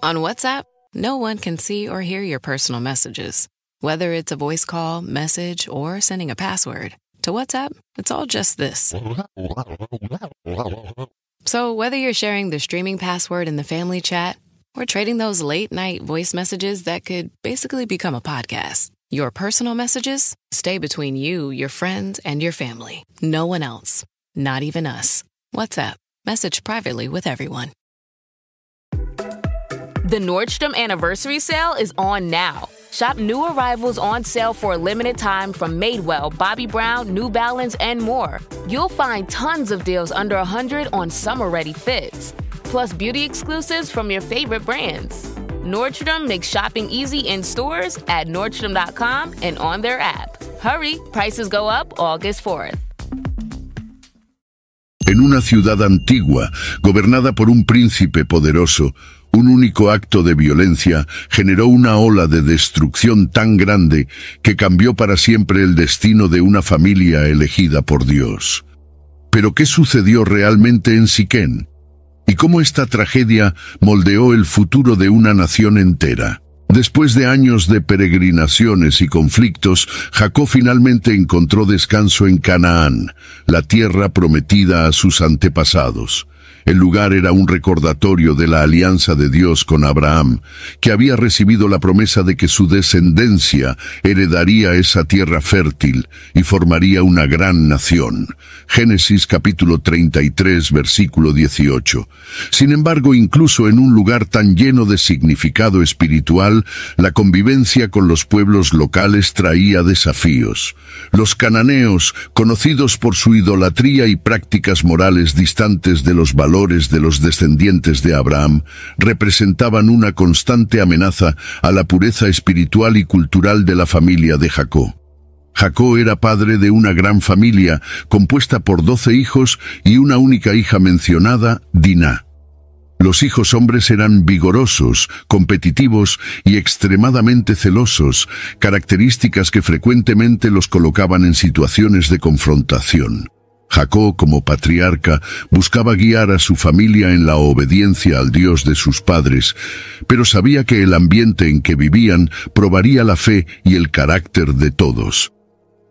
On WhatsApp, no one can see or hear your personal messages. Whether it's a voice call, message, or sending a password. To WhatsApp, it's all just this. So whether you're sharing the streaming password in the family chat or trading those late-night voice messages that could basically become a podcast, your personal messages stay between you, your friends, and your family. No one else. Not even us. WhatsApp. Message privately with everyone. The Nordstrom Anniversary Sale is on now. Shop new arrivals on sale for a limited time from Madewell, Bobbi Brown, New Balance, and more. You'll find tons of deals under $100 on summer-ready fits, plus beauty exclusives from your favorite brands. Nordstrom makes shopping easy in stores, at Nordstrom.com, and on their app. Hurry, prices go up August 4th. En una ciudad antigua, gobernada por un príncipe poderoso, un único acto de violencia generó una ola de destrucción tan grande que cambió para siempre el destino de una familia elegida por Dios. ¿Pero qué sucedió realmente en Siquén? ¿Y cómo esta tragedia moldeó el futuro de una nación entera? Después de años de peregrinaciones y conflictos, Jacob finalmente encontró descanso en Canaán, la tierra prometida a sus antepasados. El lugar era un recordatorio de la alianza de Dios con Abraham, que había recibido la promesa de que su descendencia heredaría esa tierra fértil y formaría una gran nación. Génesis capítulo 33, versículo 18. Sin embargo, incluso en un lugar tan lleno de significado espiritual, la convivencia con los pueblos locales traía desafíos. Los cananeos, conocidos por su idolatría y prácticas morales distantes de los valores de los descendientes de Abraham, representaban una constante amenaza a la pureza espiritual y cultural de la familia de Jacob. Jacob era padre de una gran familia, compuesta por 12 hijos y una única hija mencionada, Diná. Los hijos hombres eran vigorosos, competitivos y extremadamente celosos, características que frecuentemente los colocaban en situaciones de confrontación. Jacob, como patriarca, buscaba guiar a su familia en la obediencia al Dios de sus padres, pero sabía que el ambiente en que vivían probaría la fe y el carácter de todos.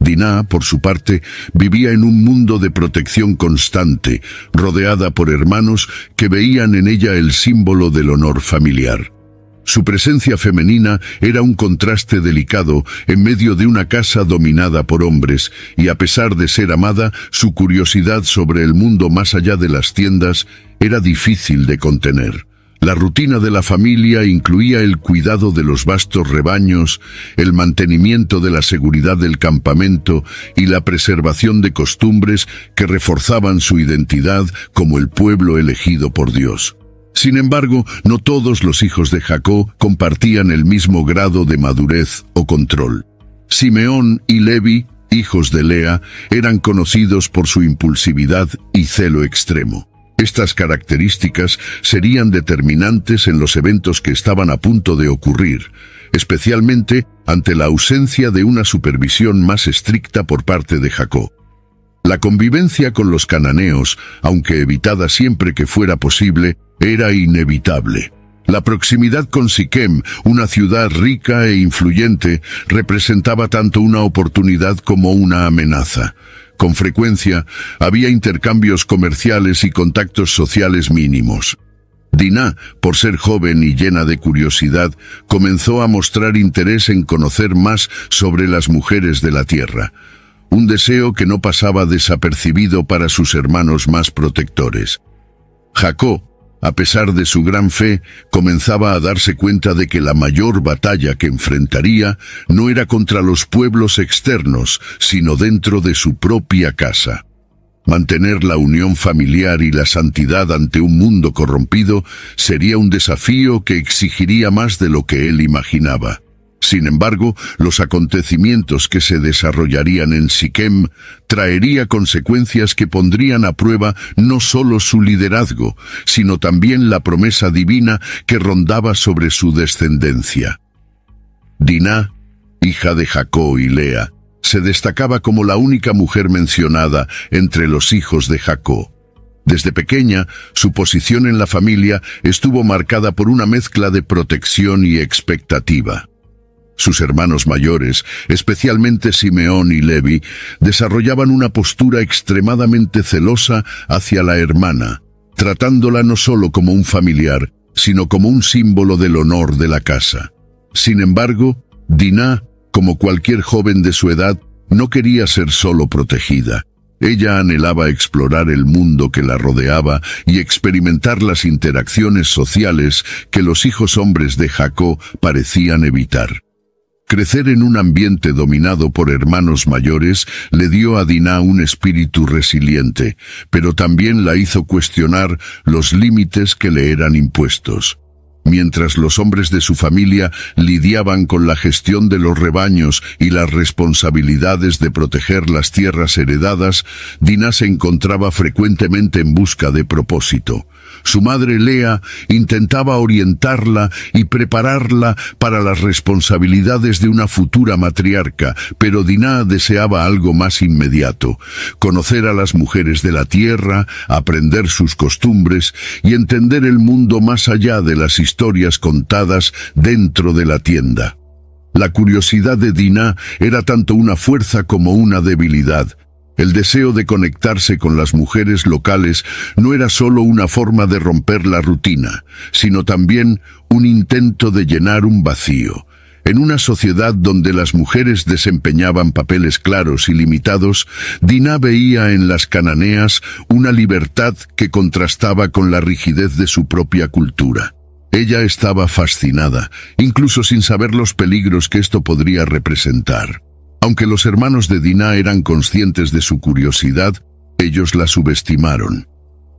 Diná, por su parte, vivía en un mundo de protección constante, rodeada por hermanos que veían en ella el símbolo del honor familiar. Su presencia femenina era un contraste delicado en medio de una casa dominada por hombres, y a pesar de ser amada, su curiosidad sobre el mundo más allá de las tiendas era difícil de contener. La rutina de la familia incluía el cuidado de los vastos rebaños, el mantenimiento de la seguridad del campamento y la preservación de costumbres que reforzaban su identidad como el pueblo elegido por Dios. Sin embargo, no todos los hijos de Jacob compartían el mismo grado de madurez o control. Simeón y Levi, hijos de Lea, eran conocidos por su impulsividad y celo extremo. Estas características serían determinantes en los eventos que estaban a punto de ocurrir, especialmente ante la ausencia de una supervisión más estricta por parte de Jacob. La convivencia con los cananeos, aunque evitada siempre que fuera posible, era inevitable. La proximidad con Siquem, una ciudad rica e influyente, representaba tanto una oportunidad como una amenaza. Con frecuencia, había intercambios comerciales y contactos sociales mínimos. Diná, por ser joven y llena de curiosidad, comenzó a mostrar interés en conocer más sobre las mujeres de la tierra. Un deseo que no pasaba desapercibido para sus hermanos más protectores. Jacob, a pesar de su gran fe, comenzaba a darse cuenta de que la mayor batalla que enfrentaría no era contra los pueblos externos, sino dentro de su propia casa. Mantener la unión familiar y la santidad ante un mundo corrompido sería un desafío que exigiría más de lo que él imaginaba. Sin embargo, los acontecimientos que se desarrollarían en Siquem traería consecuencias que pondrían a prueba no solo su liderazgo, sino también la promesa divina que rondaba sobre su descendencia. Diná, hija de Jacob y Lea, se destacaba como la única mujer mencionada entre los hijos de Jacob. Desde pequeña, su posición en la familia estuvo marcada por una mezcla de protección y expectativa. Sus hermanos mayores, especialmente Simeón y Levi, desarrollaban una postura extremadamente celosa hacia la hermana, tratándola no solo como un familiar, sino como un símbolo del honor de la casa. Sin embargo, Dinah, como cualquier joven de su edad, no quería ser solo protegida. Ella anhelaba explorar el mundo que la rodeaba y experimentar las interacciones sociales que los hijos hombres de Jacob parecían evitar. Crecer en un ambiente dominado por hermanos mayores le dio a Dinah un espíritu resiliente, pero también la hizo cuestionar los límites que le eran impuestos. Mientras los hombres de su familia lidiaban con la gestión de los rebaños y las responsabilidades de proteger las tierras heredadas, Dinah se encontraba frecuentemente en busca de propósito. Su madre Lea intentaba orientarla y prepararla para las responsabilidades de una futura matriarca, pero Dinah deseaba algo más inmediato: conocer a las mujeres de la tierra, aprender sus costumbres y entender el mundo más allá de las historias contadas dentro de la tienda. La curiosidad de Dinah era tanto una fuerza como una debilidad. El deseo de conectarse con las mujeres locales no era solo una forma de romper la rutina, sino también un intento de llenar un vacío. En una sociedad donde las mujeres desempeñaban papeles claros y limitados, Dinah veía en las cananeas una libertad que contrastaba con la rigidez de su propia cultura. Ella estaba fascinada, incluso sin saber los peligros que esto podría representar. Aunque los hermanos de Dinah eran conscientes de su curiosidad, ellos la subestimaron.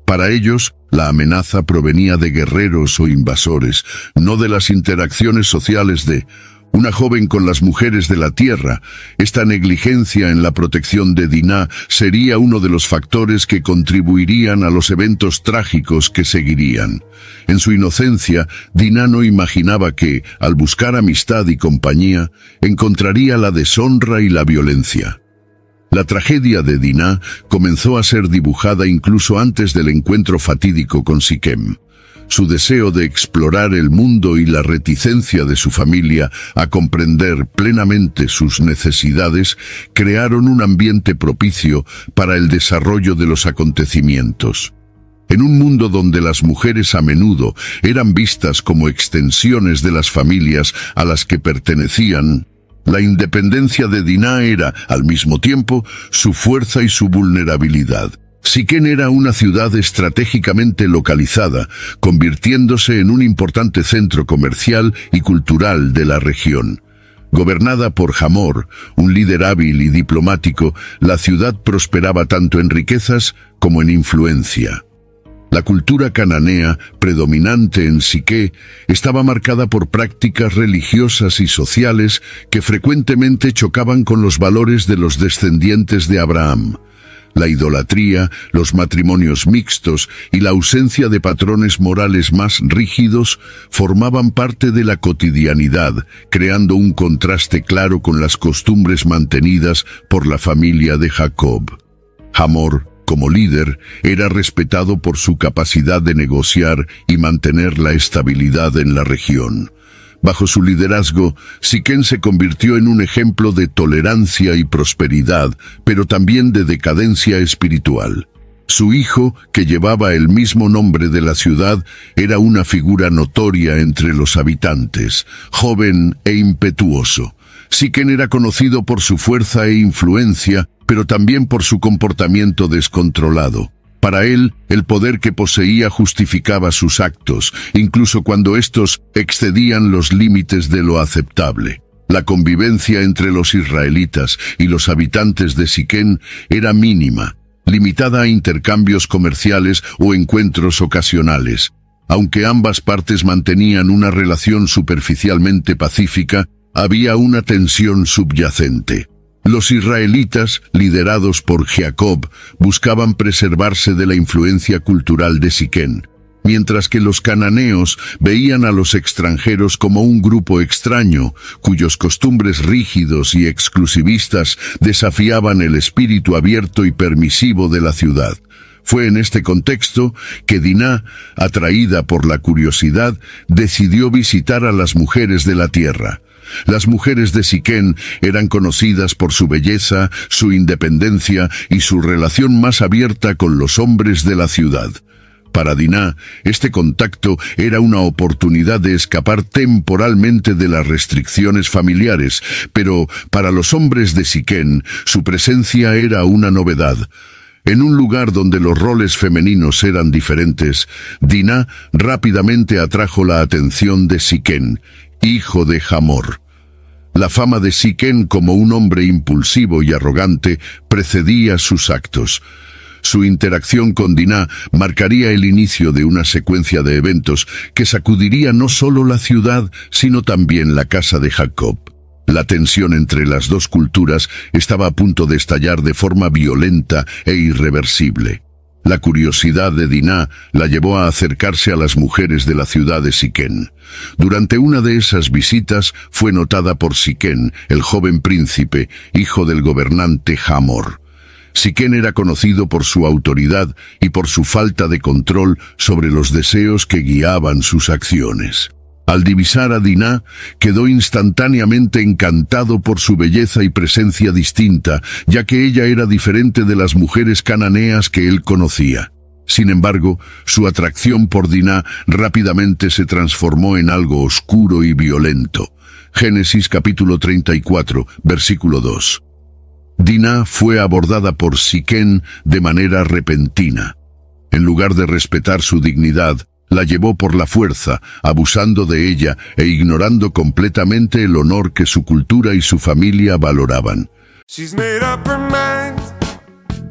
Para ellos, la amenaza provenía de guerreros o invasores, no de las interacciones sociales de una joven con las mujeres de la tierra. Esta negligencia en la protección de Dinah sería uno de los factores que contribuirían a los eventos trágicos que seguirían. En su inocencia, Dinah no imaginaba que, al buscar amistad y compañía, encontraría la deshonra y la violencia. La tragedia de Dinah comenzó a ser dibujada incluso antes del encuentro fatídico con Siquem. Su deseo de explorar el mundo y la reticencia de su familia a comprender plenamente sus necesidades crearon un ambiente propicio para el desarrollo de los acontecimientos. En un mundo donde las mujeres a menudo eran vistas como extensiones de las familias a las que pertenecían, la independencia de Dinah era, al mismo tiempo, su fuerza y su vulnerabilidad. Siquén era una ciudad estratégicamente localizada, convirtiéndose en un importante centro comercial y cultural de la región. Gobernada por Hamor, un líder hábil y diplomático, la ciudad prosperaba tanto en riquezas como en influencia. La cultura cananea, predominante en Siqué, estaba marcada por prácticas religiosas y sociales que frecuentemente chocaban con los valores de los descendientes de Abraham. La idolatría, los matrimonios mixtos y la ausencia de patrones morales más rígidos formaban parte de la cotidianidad, creando un contraste claro con las costumbres mantenidas por la familia de Jacob. Hamor, como líder, era respetado por su capacidad de negociar y mantener la estabilidad en la región. Bajo su liderazgo, Siquén se convirtió en un ejemplo de tolerancia y prosperidad, pero también de decadencia espiritual. Su hijo, que llevaba el mismo nombre de la ciudad, era una figura notoria entre los habitantes, joven e impetuoso. Siquén era conocido por su fuerza e influencia, pero también por su comportamiento descontrolado. Para él, el poder que poseía justificaba sus actos, incluso cuando estos excedían los límites de lo aceptable. La convivencia entre los israelitas y los habitantes de Siquén era mínima, limitada a intercambios comerciales o encuentros ocasionales. Aunque ambas partes mantenían una relación superficialmente pacífica, había una tensión subyacente. Los israelitas, liderados por Jacob, buscaban preservarse de la influencia cultural de Siquén, mientras que los cananeos veían a los extranjeros como un grupo extraño, cuyos costumbres rígidos y exclusivistas desafiaban el espíritu abierto y permisivo de la ciudad. Fue en este contexto que Dinah, atraída por la curiosidad, decidió visitar a las mujeres de la tierra. Las mujeres de Siquén eran conocidas por su belleza, su independencia y su relación más abierta con los hombres de la ciudad. Para Dinah, este contacto era una oportunidad de escapar temporalmente de las restricciones familiares, pero para los hombres de Siquén, su presencia era una novedad. En un lugar donde los roles femeninos eran diferentes, Dinah rápidamente atrajo la atención de Siquén, hijo de Hamor. La fama de Siquén como un hombre impulsivo y arrogante precedía sus actos. Su interacción con Dinah marcaría el inicio de una secuencia de eventos que sacudiría no solo la ciudad, sino también la casa de Jacob. La tensión entre las dos culturas estaba a punto de estallar de forma violenta e irreversible. La curiosidad de Dinah la llevó a acercarse a las mujeres de la ciudad de Siquén. Durante una de esas visitas fue notada por Siquén, el joven príncipe, hijo del gobernante Hamor. Siquén era conocido por su autoridad y por su falta de control sobre los deseos que guiaban sus acciones. Al divisar a Dinah, quedó instantáneamente encantado por su belleza y presencia distinta, ya que ella era diferente de las mujeres cananeas que él conocía. Sin embargo, su atracción por Dinah rápidamente se transformó en algo oscuro y violento. Génesis capítulo 34, versículo 2. Dinah fue abordada por Siquén de manera repentina. En lugar de respetar su dignidad, la llevó por la fuerza, abusando de ella e ignorando completamente el honor que su cultura y su familia valoraban. She's made up her mind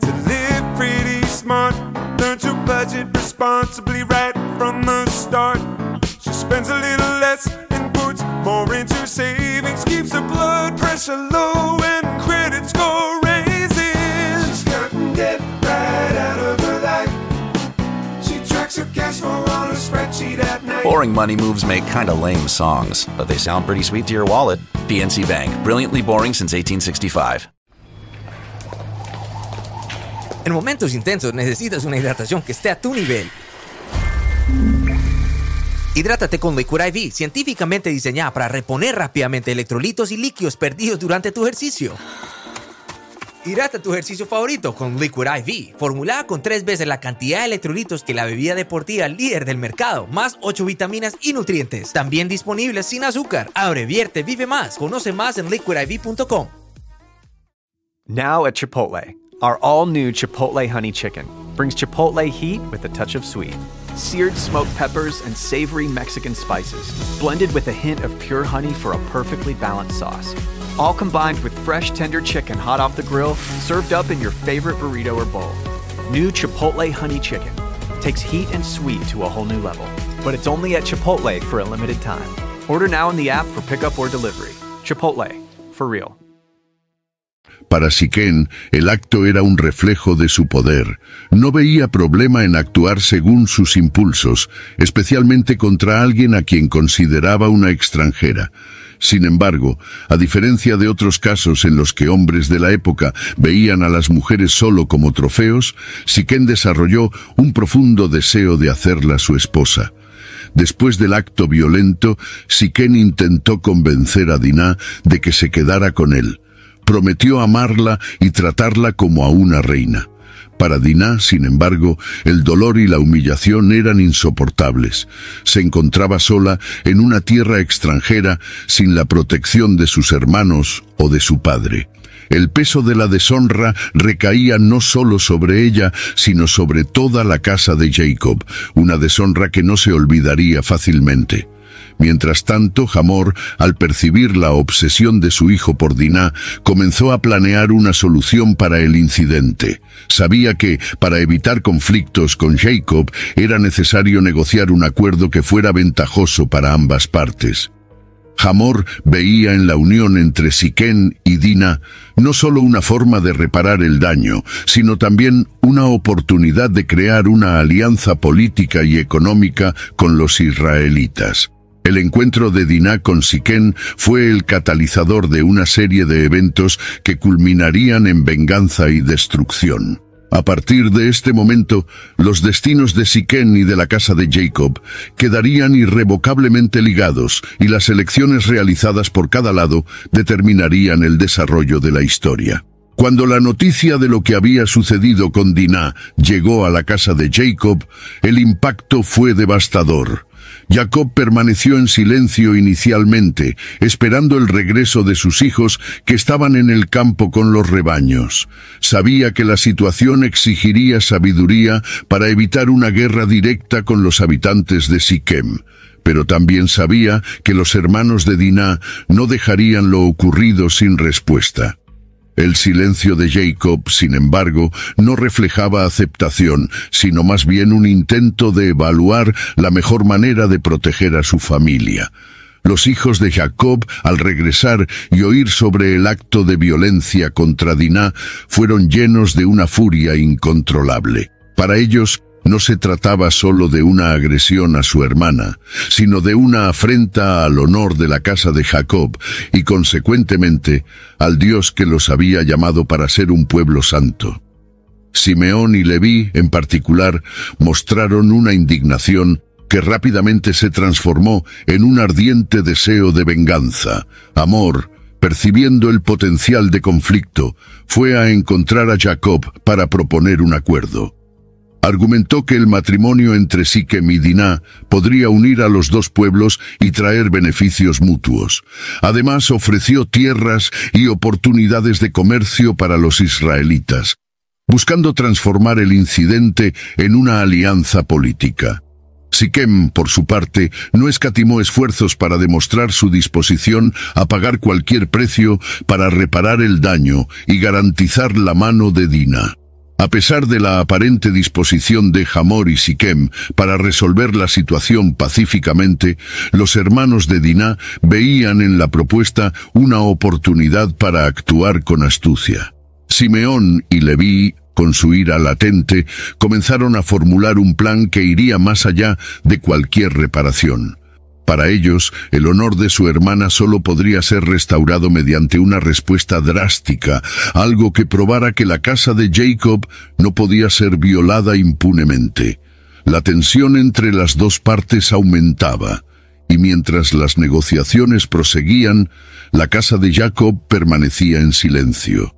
to live pretty smart. Learn to budget responsibly right from the start. She spends a little less and puts more into savings. Keeps her blood pressure low and credit score raises. She's cutting debt right out of her life. She tracks her cash flow on a spreadsheet at night. Boring money moves make kinda lame songs, but they sound pretty sweet to your wallet. PNC Bank, brilliantly boring since 1865. En momentos intensos necesitas una hidratación que esté a tu nivel. Hidrátate con Liquid IV, científicamente diseñada para reponer rápidamente electrolitos y líquidos perdidos durante tu ejercicio. Hidrata tu ejercicio favorito con Liquid IV, formulada con 3 veces la cantidad de electrolitos que la bebida deportiva líder del mercado, más 8 vitaminas y nutrientes. También disponible sin azúcar. Abre, vierte, vive más. Conoce más en liquidiv.com. Now at Chipotle, our all-new Chipotle Honey Chicken brings Chipotle heat with a touch of sweet. Seared smoked peppers and savory Mexican spices, blended with a hint of pure honey for a perfectly balanced sauce. All combined with fresh, tender chicken hot off the grill, served up in your favorite burrito or bowl. New Chipotle Honey Chicken takes heat and sweet to a whole new level. But it's only at Chipotle for a limited time. Order now in the app for pickup or delivery. Chipotle, for real. Para Siquén, el acto era un reflejo de su poder. No veía problema en actuar según sus impulsos, especialmente contra alguien a quien consideraba una extranjera. Sin embargo, a diferencia de otros casos en los que hombres de la época veían a las mujeres solo como trofeos, Siquén desarrolló un profundo deseo de hacerla su esposa. Después del acto violento, Siquén intentó convencer a Dinah de que se quedara con él. Prometió amarla y tratarla como a una reina. Para Dinah, sin embargo, el dolor y la humillación eran insoportables. Se encontraba sola en una tierra extranjera, sin la protección de sus hermanos o de su padre. El peso de la deshonra recaía no solo sobre ella, sino sobre toda la casa de Jacob, una deshonra que no se olvidaría fácilmente. Mientras tanto, Hamor, al percibir la obsesión de su hijo por Dinah, comenzó a planear una solución para el incidente. Sabía que, para evitar conflictos con Jacob, era necesario negociar un acuerdo que fuera ventajoso para ambas partes. Hamor veía en la unión entre Siquén y Dinah no solo una forma de reparar el daño, sino también una oportunidad de crear una alianza política y económica con los israelitas. El encuentro de Dinah con Siquén fue el catalizador de una serie de eventos que culminarían en venganza y destrucción. A partir de este momento, los destinos de Siquem y de la casa de Jacob quedarían irrevocablemente ligados y las elecciones realizadas por cada lado determinarían el desarrollo de la historia. Cuando la noticia de lo que había sucedido con Dinah llegó a la casa de Jacob, el impacto fue devastador. Jacob permaneció en silencio inicialmente, esperando el regreso de sus hijos que estaban en el campo con los rebaños. Sabía que la situación exigiría sabiduría para evitar una guerra directa con los habitantes de Siquem, pero también sabía que los hermanos de Dinah no dejarían lo ocurrido sin respuesta. El silencio de Jacob, sin embargo, no reflejaba aceptación, sino más bien un intento de evaluar la mejor manera de proteger a su familia. Los hijos de Jacob, al regresar y oír sobre el acto de violencia contra Dinah, fueron llenos de una furia incontrolable. Para ellos, no se trataba solo de una agresión a su hermana, sino de una afrenta al honor de la casa de Jacob y, consecuentemente, al Dios que los había llamado para ser un pueblo santo. Simeón y Leví, en particular, mostraron una indignación que rápidamente se transformó en un ardiente deseo de venganza. Amor, percibiendo el potencial de conflicto, fue a encontrar a Jacob para proponer un acuerdo. Argumentó que el matrimonio entre Siquem y Dinah podría unir a los dos pueblos y traer beneficios mutuos. Además, ofreció tierras y oportunidades de comercio para los israelitas, buscando transformar el incidente en una alianza política. Siquem, por su parte, no escatimó esfuerzos para demostrar su disposición a pagar cualquier precio para reparar el daño y garantizar la mano de Dinah. A pesar de la aparente disposición de Hamor y Siquem para resolver la situación pacíficamente, los hermanos de Dinah veían en la propuesta una oportunidad para actuar con astucia. Simeón y Leví, con su ira latente, comenzaron a formular un plan que iría más allá de cualquier reparación. Para ellos, el honor de su hermana solo podría ser restaurado mediante una respuesta drástica, algo que probara que la casa de Jacob no podía ser violada impunemente. La tensión entre las dos partes aumentaba, y mientras las negociaciones proseguían, la casa de Jacob permanecía en silencio.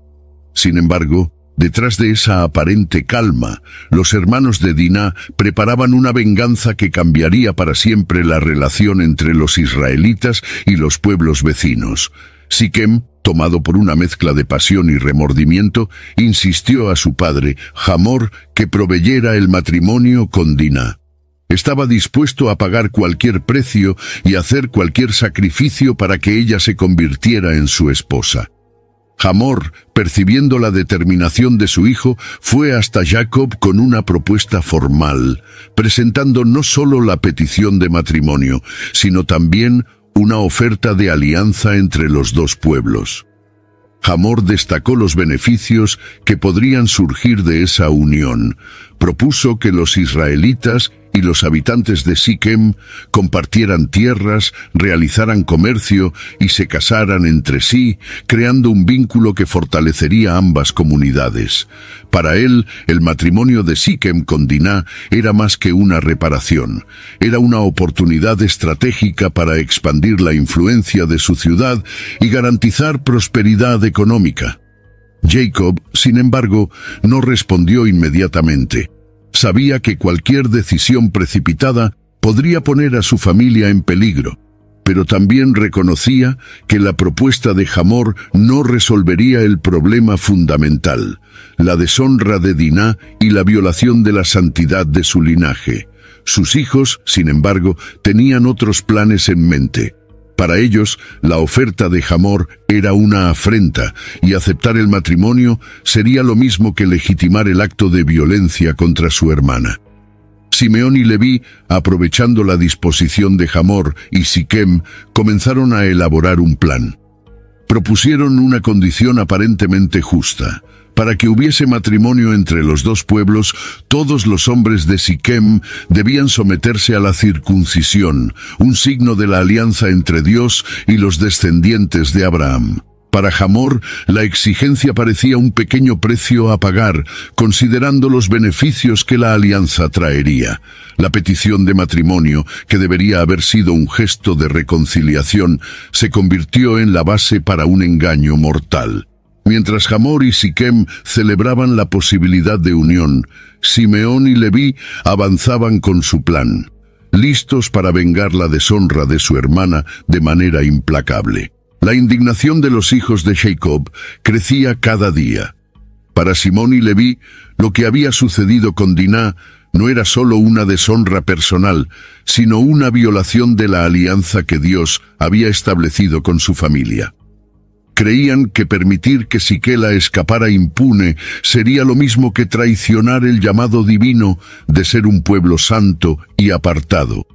Sin embargo, detrás de esa aparente calma, los hermanos de Dinah preparaban una venganza que cambiaría para siempre la relación entre los israelitas y los pueblos vecinos. Siquem, tomado por una mezcla de pasión y remordimiento, insistió a su padre, Hamor, que proveyera el matrimonio con Dinah. Estaba dispuesto a pagar cualquier precio y hacer cualquier sacrificio para que ella se convirtiera en su esposa. Hamor, percibiendo la determinación de su hijo, fue hasta Jacob con una propuesta formal, presentando no solo la petición de matrimonio, sino también una oferta de alianza entre los dos pueblos. Hamor destacó los beneficios que podrían surgir de esa unión. Propuso que los israelitas y los habitantes de Siquem compartieran tierras, realizaran comercio y se casaran entre sí, creando un vínculo que fortalecería ambas comunidades. Para él, el matrimonio de Siquem con Dinah era más que una reparación. Era una oportunidad estratégica para expandir la influencia de su ciudad y garantizar prosperidad económica. Jacob, sin embargo, no respondió inmediatamente. Sabía que cualquier decisión precipitada podría poner a su familia en peligro, pero también reconocía que la propuesta de Hamor no resolvería el problema fundamental, la deshonra de Dinah y la violación de la santidad de su linaje. Sus hijos, sin embargo, tenían otros planes en mente. Para ellos, la oferta de Hamor era una afrenta, y aceptar el matrimonio sería lo mismo que legitimar el acto de violencia contra su hermana. Simeón y Leví, aprovechando la disposición de Hamor y Siquem, comenzaron a elaborar un plan. Propusieron una condición aparentemente justa. Para que hubiese matrimonio entre los dos pueblos, todos los hombres de Siquem debían someterse a la circuncisión, un signo de la alianza entre Dios y los descendientes de Abraham. Para Hamor, la exigencia parecía un pequeño precio a pagar, considerando los beneficios que la alianza traería. La petición de matrimonio, que debería haber sido un gesto de reconciliación, se convirtió en la base para un engaño mortal. Mientras Hamor y Siquem celebraban la posibilidad de unión, Simeón y Leví avanzaban con su plan, listos para vengar la deshonra de su hermana de manera implacable. La indignación de los hijos de Jacob crecía cada día. Para Simón y Leví, lo que había sucedido con Diná no era solo una deshonra personal, sino una violación de la alianza que Dios había establecido con su familia. Creían que permitir que Siquela escapara impune sería lo mismo que traicionar el llamado divino de ser un pueblo santo y apartado.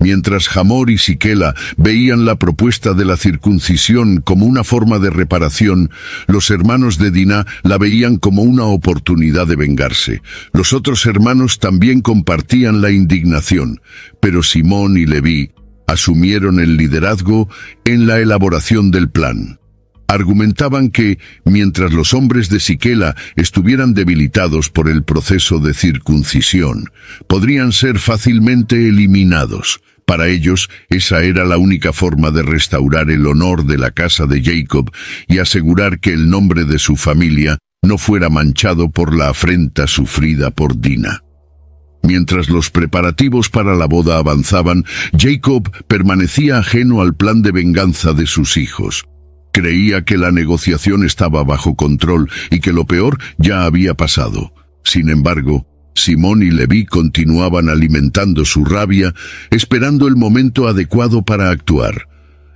Mientras Hamor y Siquela veían la propuesta de la circuncisión como una forma de reparación, los hermanos de Diná la veían como una oportunidad de vengarse. Los otros hermanos también compartían la indignación, pero Simón y Leví asumieron el liderazgo en la elaboración del plan. Argumentaban que, mientras los hombres de Siquela estuvieran debilitados por el proceso de circuncisión, podrían ser fácilmente eliminados. Para ellos, esa era la única forma de restaurar el honor de la casa de Jacob y asegurar que el nombre de su familia no fuera manchado por la afrenta sufrida por Diná. Mientras los preparativos para la boda avanzaban, Jacob permanecía ajeno al plan de venganza de sus hijos. Creía que la negociación estaba bajo control y que lo peor ya había pasado. Sin embargo, Simón y Leví continuaban alimentando su rabia, esperando el momento adecuado para actuar.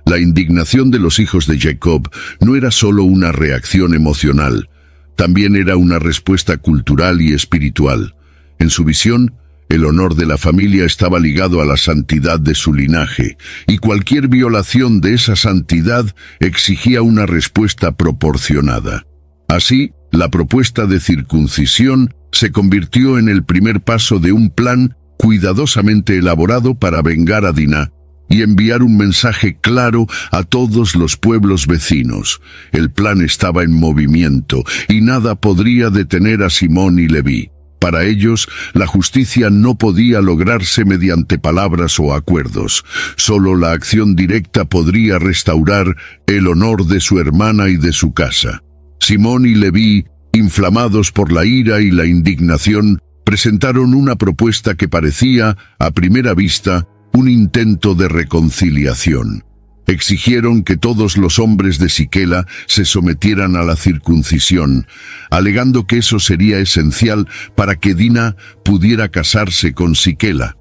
La indignación de los hijos de Jacob no era solo una reacción emocional, también era una respuesta cultural y espiritual. En su visión, el honor de la familia estaba ligado a la santidad de su linaje, y cualquier violación de esa santidad exigía una respuesta proporcionada. Así, la propuesta de circuncisión se convirtió en el primer paso de un plan cuidadosamente elaborado para vengar a Diná y enviar un mensaje claro a todos los pueblos vecinos. El plan estaba en movimiento y nada podría detener a Simón y Leví. Para ellos, la justicia no podía lograrse mediante palabras o acuerdos. Solo la acción directa podría restaurar el honor de su hermana y de su casa. Simón y Leví, inflamados por la ira y la indignación, presentaron una propuesta que parecía, a primera vista, un intento de reconciliación. Exigieron que todos los hombres de Siquela se sometieran a la circuncisión, alegando que eso sería esencial para que Diná pudiera casarse con Siquela.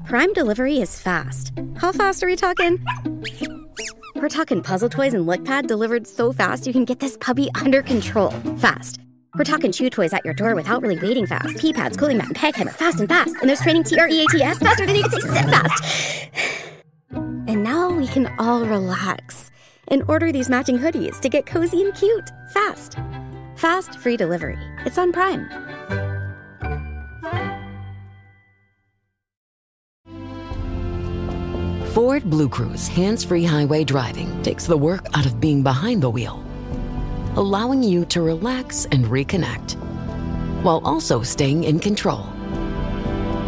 Prime Delivery is fast. How fast are we talking? We're talking puzzle toys and LookPad delivered so fast you can get this puppy under control fast. We're talking chew toys at your door without really waiting fast. Pee pads, cooling mat, and peg hammer fast and fast. And there's training TREATS faster than you can say sit fast. And now we can all relax and order these matching hoodies to get cozy and cute fast. Fast free delivery. It's on Prime. Ford Blue Cruise hands-free highway driving takes the work out of being behind the wheel, allowing you to relax and reconnect, while also staying in control.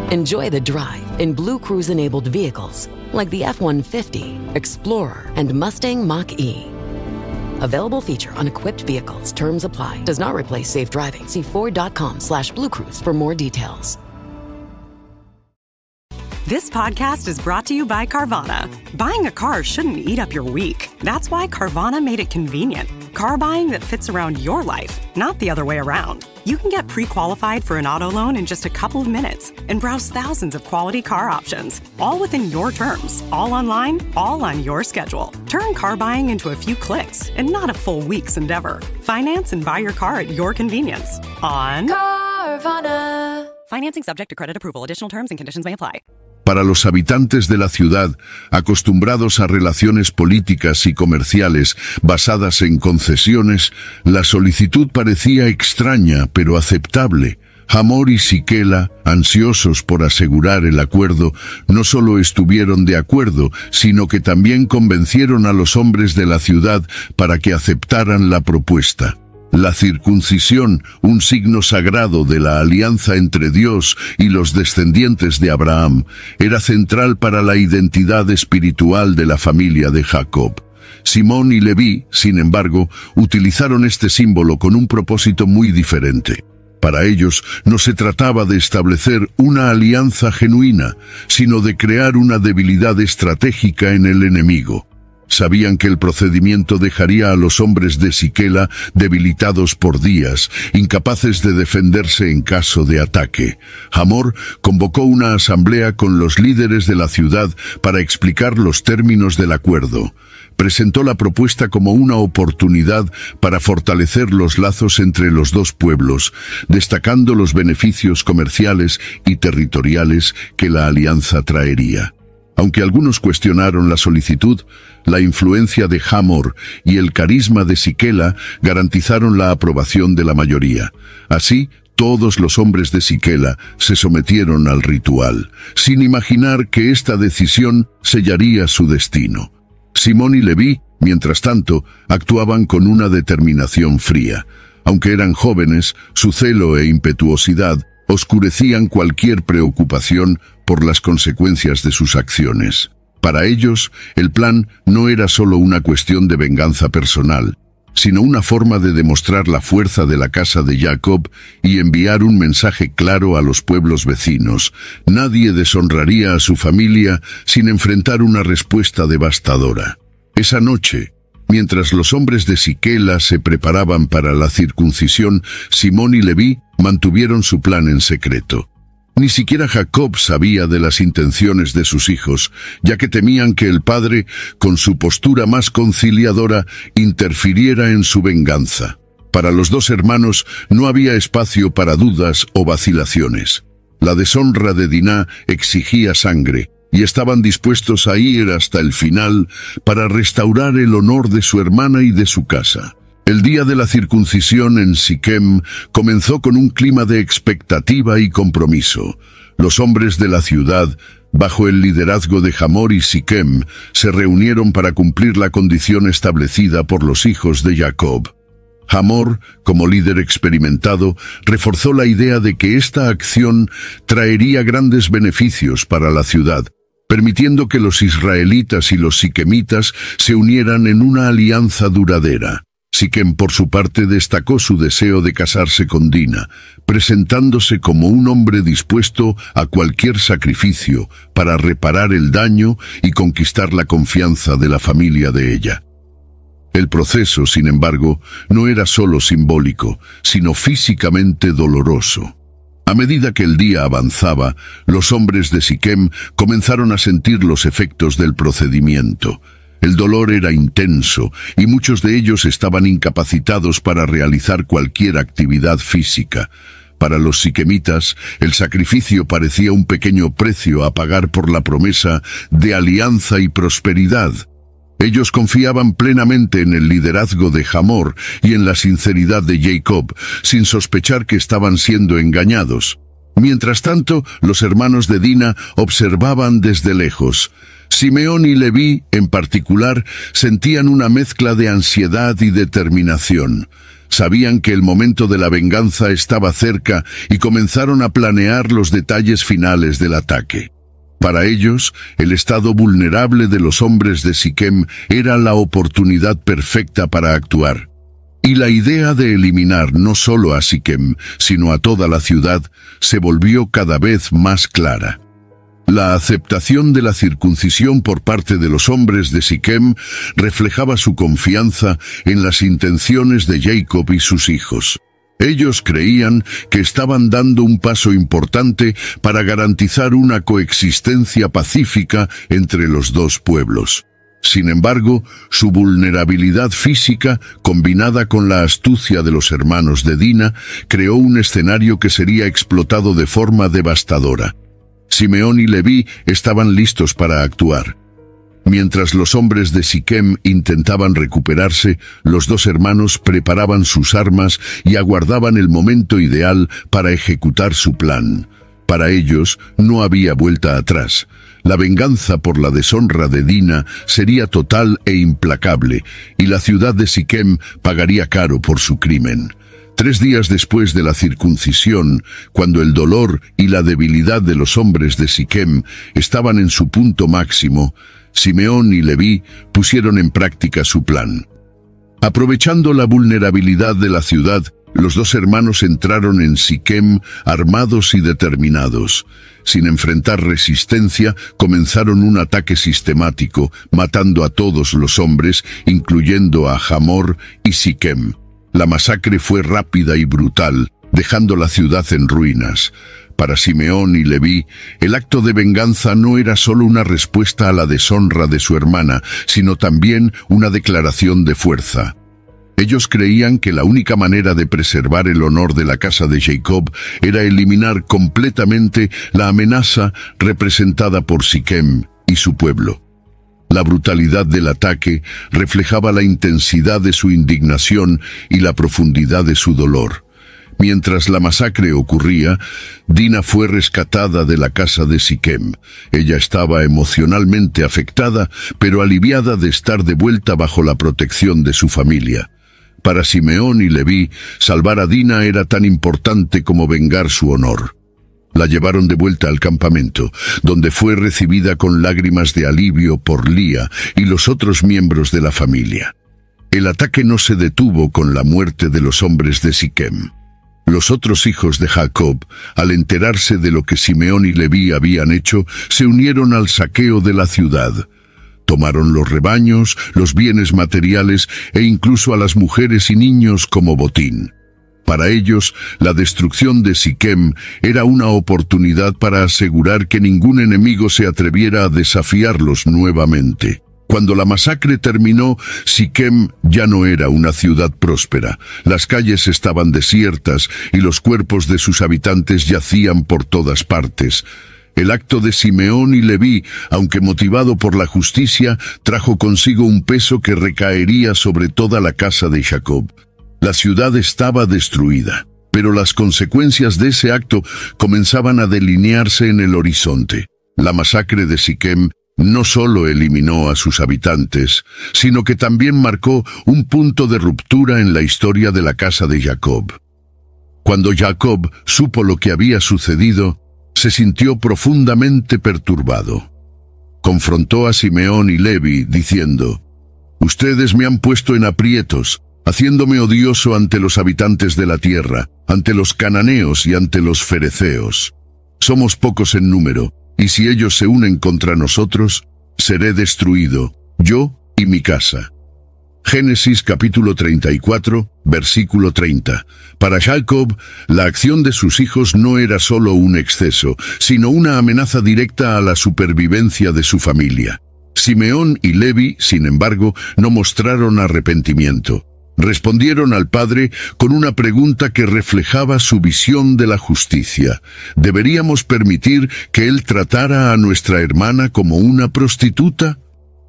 Enjoy the drive in Blue Cruise-enabled vehicles like the F-150, Explorer, and Mustang Mach-E. Available feature on equipped vehicles. Terms apply. Does not replace safe driving. See Ford.com/BlueCruise for more details. This podcast is brought to you by Carvana. Buying a car shouldn't eat up your week. That's why Carvana made it convenient. Car buying that fits around your life, not the other way around. You can get pre-qualified for an auto loan in just a couple of minutes and browse thousands of quality car options, all within your terms, all online, all on your schedule. Turn car buying into a few clicks and not a full week's endeavor. Finance and buy your car at your convenience on Carvana. Financing subject to credit approval. Additional terms and conditions may apply. Para los habitantes de la ciudad, acostumbrados a relaciones políticas y comerciales basadas en concesiones, la solicitud parecía extraña pero aceptable. Hamor y Siquela, ansiosos por asegurar el acuerdo, no solo estuvieron de acuerdo, sino que también convencieron a los hombres de la ciudad para que aceptaran la propuesta. La circuncisión, un signo sagrado de la alianza entre Dios y los descendientes de Abraham, era central para la identidad espiritual de la familia de Jacob. Simón y Leví, sin embargo, utilizaron este símbolo con un propósito muy diferente. Para ellos no se trataba de establecer una alianza genuina, sino de crear una debilidad estratégica en el enemigo. Sabían que el procedimiento dejaría a los hombres de Siquela debilitados por días, incapaces de defenderse en caso de ataque. Hamor convocó una asamblea con los líderes de la ciudad para explicar los términos del acuerdo. Presentó la propuesta como una oportunidad para fortalecer los lazos entre los dos pueblos, destacando los beneficios comerciales y territoriales que la alianza traería. Aunque algunos cuestionaron la solicitud, la influencia de Hamor y el carisma de Siquela garantizaron la aprobación de la mayoría. Así, todos los hombres de Siquela se sometieron al ritual, sin imaginar que esta decisión sellaría su destino. Simón y Leví, mientras tanto, actuaban con una determinación fría. Aunque eran jóvenes, su celo e impetuosidad oscurecían cualquier preocupación por las consecuencias de sus acciones. Para ellos, el plan no era solo una cuestión de venganza personal, sino una forma de demostrar la fuerza de la casa de Jacob y enviar un mensaje claro a los pueblos vecinos. Nadie deshonraría a su familia sin enfrentar una respuesta devastadora. Esa noche, mientras los hombres de Siquela se preparaban para la circuncisión, Simón y Leví mantuvieron su plan en secreto. Ni siquiera Jacob sabía de las intenciones de sus hijos, ya que temían que el padre, con su postura más conciliadora, interfiriera en su venganza. Para los dos hermanos no había espacio para dudas o vacilaciones. La deshonra de Diná exigía sangre, y estaban dispuestos a ir hasta el final para restaurar el honor de su hermana y de su casa. El día de la circuncisión en Siquem comenzó con un clima de expectativa y compromiso. Los hombres de la ciudad, bajo el liderazgo de Hamor y Siquem, se reunieron para cumplir la condición establecida por los hijos de Jacob. Hamor, como líder experimentado, reforzó la idea de que esta acción traería grandes beneficios para la ciudad, permitiendo que los israelitas y los siquemitas se unieran en una alianza duradera. Siquem, por su parte, destacó su deseo de casarse con Dina, presentándose como un hombre dispuesto a cualquier sacrificio para reparar el daño y conquistar la confianza de la familia de ella. El proceso, sin embargo, no era solo simbólico, sino físicamente doloroso. A medida que el día avanzaba, los hombres de Siquem comenzaron a sentir los efectos del procedimiento. El dolor era intenso y muchos de ellos estaban incapacitados para realizar cualquier actividad física. Para los siquemitas, el sacrificio parecía un pequeño precio a pagar por la promesa de alianza y prosperidad. Ellos confiaban plenamente en el liderazgo de Hamor y en la sinceridad de Jacob, sin sospechar que estaban siendo engañados. Mientras tanto, los hermanos de Dina observaban desde lejos. Simeón y Leví, en particular, sentían una mezcla de ansiedad y determinación. Sabían que el momento de la venganza estaba cerca y comenzaron a planear los detalles finales del ataque. Para ellos, el estado vulnerable de los hombres de Siquem era la oportunidad perfecta para actuar. Y la idea de eliminar no solo a Siquem, sino a toda la ciudad, se volvió cada vez más clara. La aceptación de la circuncisión por parte de los hombres de Siquem reflejaba su confianza en las intenciones de Jacob y sus hijos. Ellos creían que estaban dando un paso importante para garantizar una coexistencia pacífica entre los dos pueblos. Sin embargo, su vulnerabilidad física, combinada con la astucia de los hermanos de Dina, creó un escenario que sería explotado de forma devastadora. Simeón y Leví estaban listos para actuar. Mientras los hombres de Siquem intentaban recuperarse, los dos hermanos preparaban sus armas y aguardaban el momento ideal para ejecutar su plan. Para ellos no había vuelta atrás. La venganza por la deshonra de Dina sería total e implacable, y la ciudad de Siquem pagaría caro por su crimen. 3 días después de la circuncisión, cuando el dolor y la debilidad de los hombres de Siquem estaban en su punto máximo, Simeón y Leví pusieron en práctica su plan. Aprovechando la vulnerabilidad de la ciudad, los dos hermanos entraron en Siquem armados y determinados. Sin enfrentar resistencia, comenzaron un ataque sistemático, matando a todos los hombres, incluyendo a Hamor y Siquem. La masacre fue rápida y brutal, dejando la ciudad en ruinas. Para Simeón y Leví, el acto de venganza no era solo una respuesta a la deshonra de su hermana, sino también una declaración de fuerza. Ellos creían que la única manera de preservar el honor de la casa de Jacob era eliminar completamente la amenaza representada por Siquem y su pueblo. La brutalidad del ataque reflejaba la intensidad de su indignación y la profundidad de su dolor. Mientras la masacre ocurría, Dina fue rescatada de la casa de Siquem. Ella estaba emocionalmente afectada, pero aliviada de estar de vuelta bajo la protección de su familia. Para Simeón y Leví, salvar a Dina era tan importante como vengar su honor. La llevaron de vuelta al campamento, donde fue recibida con lágrimas de alivio por Lía y los otros miembros de la familia. El ataque no se detuvo con la muerte de los hombres de Siquem. Los otros hijos de Jacob, al enterarse de lo que Simeón y Leví habían hecho, se unieron al saqueo de la ciudad. Tomaron los rebaños, los bienes materiales e incluso a las mujeres y niños como botín. Para ellos, la destrucción de Siquem era una oportunidad para asegurar que ningún enemigo se atreviera a desafiarlos nuevamente. Cuando la masacre terminó, Siquem ya no era una ciudad próspera. Las calles estaban desiertas y los cuerpos de sus habitantes yacían por todas partes. El acto de Simeón y Leví, aunque motivado por la justicia, trajo consigo un peso que recaería sobre toda la casa de Jacob. La ciudad estaba destruida, pero las consecuencias de ese acto comenzaban a delinearse en el horizonte. La masacre de Siquem no solo eliminó a sus habitantes, sino que también marcó un punto de ruptura en la historia de la casa de Jacob. Cuando Jacob supo lo que había sucedido, se sintió profundamente perturbado. Confrontó a Simeón y Leví, diciendo: «Ustedes me han puesto en aprietos, haciéndome odioso ante los habitantes de la tierra, ante los cananeos y ante los fereceos. Somos pocos en número, y si ellos se unen contra nosotros, seré destruido, yo y mi casa». Génesis capítulo 34, versículo 30. Para Jacob, la acción de sus hijos no era solo un exceso, sino una amenaza directa a la supervivencia de su familia. Simeón y Leví, sin embargo, no mostraron arrepentimiento. Respondieron al padre con una pregunta que reflejaba su visión de la justicia. ¿Deberíamos permitir que él tratara a nuestra hermana como una prostituta?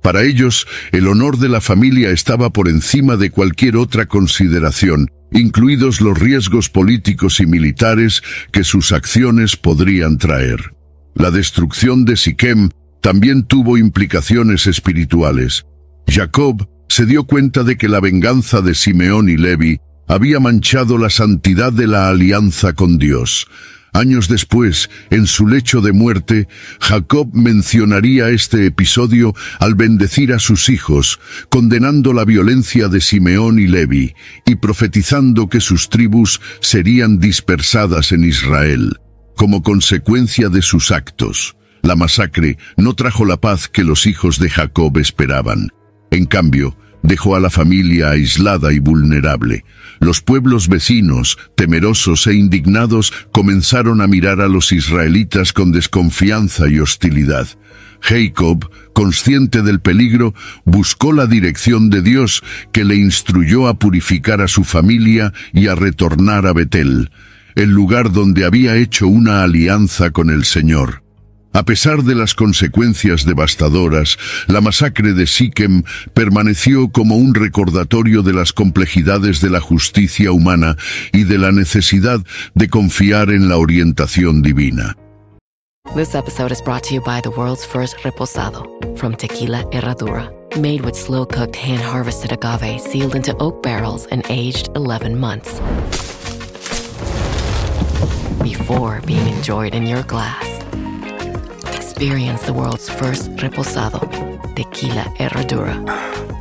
Para ellos, el honor de la familia estaba por encima de cualquier otra consideración, incluidos los riesgos políticos y militares que sus acciones podrían traer. La destrucción de Siquem también tuvo implicaciones espirituales. Jacob se dio cuenta de que la venganza de Simeón y Leví había manchado la santidad de la alianza con Dios. Años después, en su lecho de muerte, Jacob mencionaría este episodio al bendecir a sus hijos, condenando la violencia de Simeón y Leví, y profetizando que sus tribus serían dispersadas en Israel. Como consecuencia de sus actos, la masacre no trajo la paz que los hijos de Jacob esperaban. En cambio, dejó a la familia aislada y vulnerable. Los pueblos vecinos, temerosos e indignados, comenzaron a mirar a los israelitas con desconfianza y hostilidad. Jacob, consciente del peligro, buscó la dirección de Dios, que le instruyó a purificar a su familia y a retornar a Betel, el lugar donde había hecho una alianza con el Señor. A pesar de las consecuencias devastadoras, la masacre de Sichem permaneció como un recordatorio de las complejidades de la justicia humana y de la necesidad de confiar en la orientación divina. This episode is brought to you by the world's first reposado from Tequila Herradura. Made with slow-cooked, hand-harvested agave sealed into oak barrels and aged 11 months. Before being enjoyed in your glass. Experience the world's first reposado, Tequila Herradura.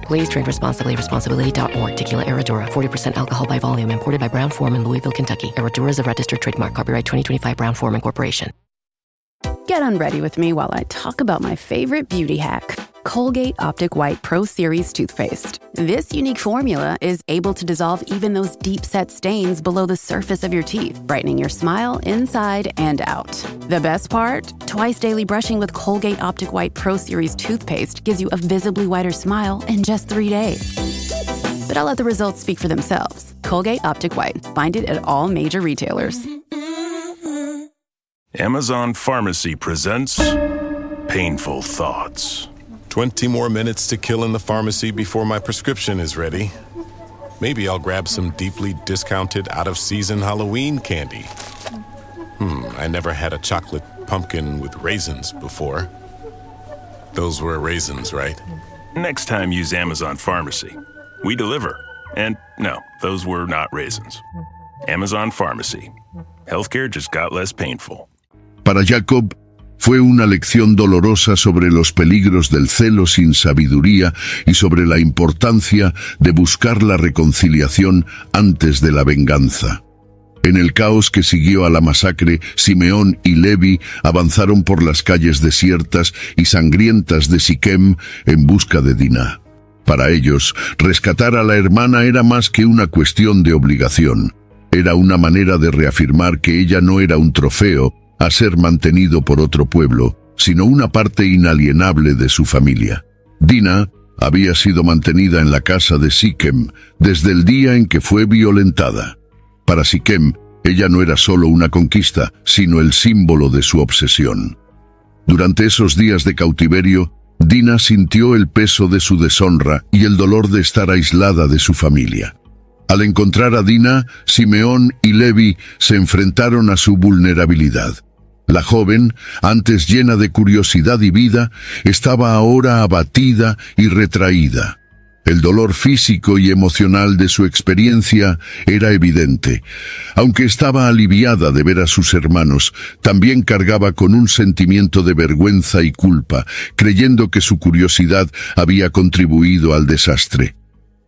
Please drink responsibly. Responsibility.org. Tequila Herradura. 40% alcohol by volume. Imported by Brown-Forman in Louisville, Kentucky. Herradura is a registered trademark. Copyright 2025 Brown-Forman Corporation. Get unready with me while I talk about my favorite beauty hack, Colgate Optic White Pro Series toothpaste. This unique formula is able to dissolve even those deep-set stains below the surface of your teeth, brightening your smile inside and out. The best part? Twice daily brushing with Colgate Optic White Pro Series toothpaste gives you a visibly whiter smile in just 3 days. But I'll let the results speak for themselves. Colgate Optic White. Find it at all major retailers. Amazon Pharmacy presents Painful Thoughts. 20 more minutes to kill in the pharmacy before my prescription is ready. Maybe I'll grab some deeply discounted, out-of-season Halloween candy. I never had a chocolate pumpkin with raisins before. Those were raisins, right? Next time, use Amazon Pharmacy. We deliver. And no, those were not raisins. Amazon Pharmacy. Healthcare just got less painful. Para Jacob, fue una lección dolorosa sobre los peligros del celo sin sabiduría y sobre la importancia de buscar la reconciliación antes de la venganza. En el caos que siguió a la masacre, Simeón y Levi avanzaron por las calles desiertas y sangrientas de Sichem en busca de Dinah. Para ellos, rescatar a la hermana era más que una cuestión de obligación. Era una manera de reafirmar que ella no era un trofeo a ser mantenido por otro pueblo, sino una parte inalienable de su familia. Dinah había sido mantenida en la casa de Sichem desde el día en que fue violentada. Para Sichem, ella no era solo una conquista, sino el símbolo de su obsesión. Durante esos días de cautiverio, Dinah sintió el peso de su deshonra y el dolor de estar aislada de su familia. Al encontrar a Dinah, Simeón y Levi se enfrentaron a su vulnerabilidad. La joven, antes llena de curiosidad y vida, estaba ahora abatida y retraída. El dolor físico y emocional de su experiencia era evidente. Aunque estaba aliviada de ver a sus hermanos, también cargaba con un sentimiento de vergüenza y culpa, creyendo que su curiosidad había contribuido al desastre.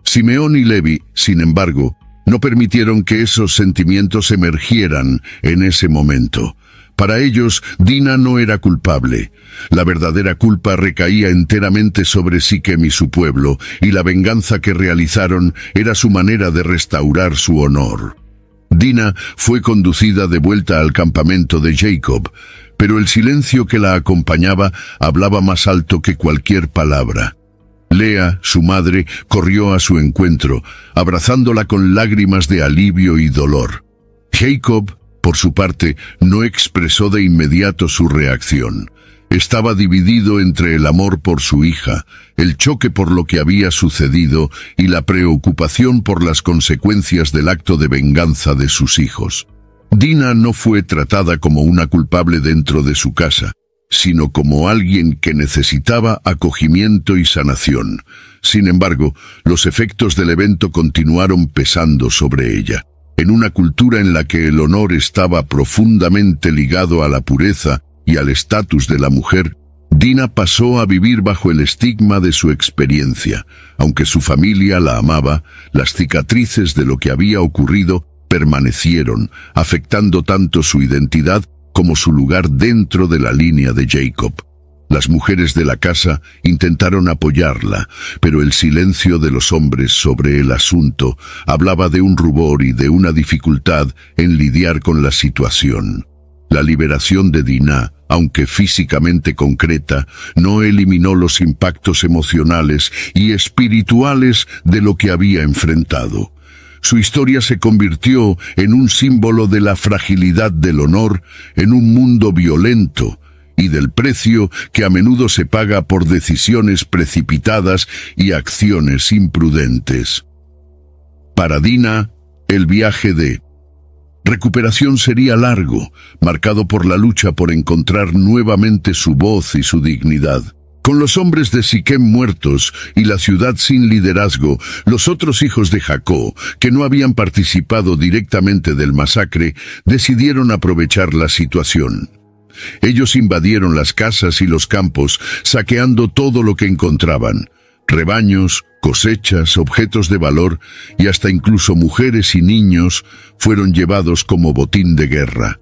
Simeón y Levi, sin embargo, no permitieron que esos sentimientos emergieran en ese momento. Para ellos, Dinah no era culpable. La verdadera culpa recaía enteramente sobre Sichem y su pueblo, y la venganza que realizaron era su manera de restaurar su honor. Dinah fue conducida de vuelta al campamento de Jacob, pero el silencio que la acompañaba hablaba más alto que cualquier palabra. Lea, su madre, corrió a su encuentro, abrazándola con lágrimas de alivio y dolor. Jacob, por su parte, no expresó de inmediato su reacción. Estaba dividido entre el amor por su hija, el choque por lo que había sucedido y la preocupación por las consecuencias del acto de venganza de sus hijos. Dinah no fue tratada como una culpable dentro de su casa, sino como alguien que necesitaba acogimiento y sanación. Sin embargo, los efectos del evento continuaron pesando sobre ella. En una cultura en la que el honor estaba profundamente ligado a la pureza y al estatus de la mujer, Dinah pasó a vivir bajo el estigma de su experiencia. Aunque su familia la amaba, las cicatrices de lo que había ocurrido permanecieron, afectando tanto su identidad como su lugar dentro de la línea de Jacob. Las mujeres de la casa intentaron apoyarla, pero el silencio de los hombres sobre el asunto hablaba de un rubor y de una dificultad en lidiar con la situación. La liberación de Dinah, aunque físicamente concreta, no eliminó los impactos emocionales y espirituales de lo que había enfrentado. Su historia se convirtió en un símbolo de la fragilidad del honor en un mundo violento y del precio que a menudo se paga por decisiones precipitadas y acciones imprudentes. Para Dina, el viaje de recuperación sería largo, marcado por la lucha por encontrar nuevamente su voz y su dignidad. Con los hombres de Siquem muertos y la ciudad sin liderazgo, los otros hijos de Jacob, que no habían participado directamente del masacre, decidieron aprovechar la situación. Ellos invadieron las casas y los campos, saqueando todo lo que encontraban: rebaños, cosechas, objetos de valor y hasta incluso mujeres y niños fueron llevados como botín de guerra.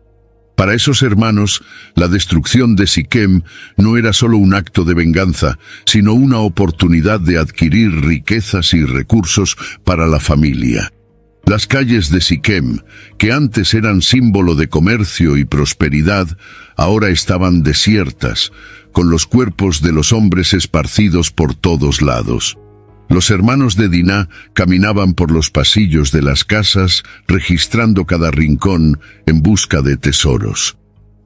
Para esos hermanos, la destrucción de Siquem no era solo un acto de venganza, sino una oportunidad de adquirir riquezas y recursos para la familia. Las calles de Siquem, que antes eran símbolo de comercio y prosperidad, ahora estaban desiertas, con los cuerpos de los hombres esparcidos por todos lados. Los hermanos de Diná caminaban por los pasillos de las casas, registrando cada rincón en busca de tesoros.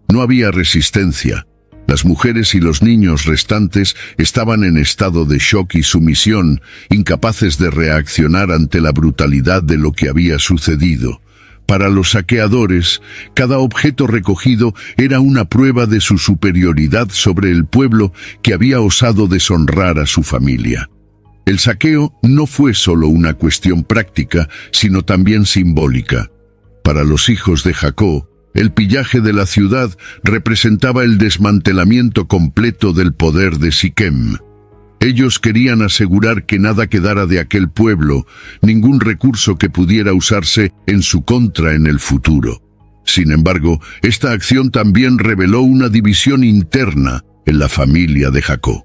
No había resistencia. Las mujeres y los niños restantes estaban en estado de shock y sumisión, incapaces de reaccionar ante la brutalidad de lo que había sucedido. Para los saqueadores, cada objeto recogido era una prueba de su superioridad sobre el pueblo que había osado deshonrar a su familia. El saqueo no fue solo una cuestión práctica, sino también simbólica. Para los hijos de Jacob, el pillaje de la ciudad representaba el desmantelamiento completo del poder de Siquem. Ellos querían asegurar que nada quedara de aquel pueblo, ningún recurso que pudiera usarse en su contra en el futuro. Sin embargo, esta acción también reveló una división interna en la familia de Jacob.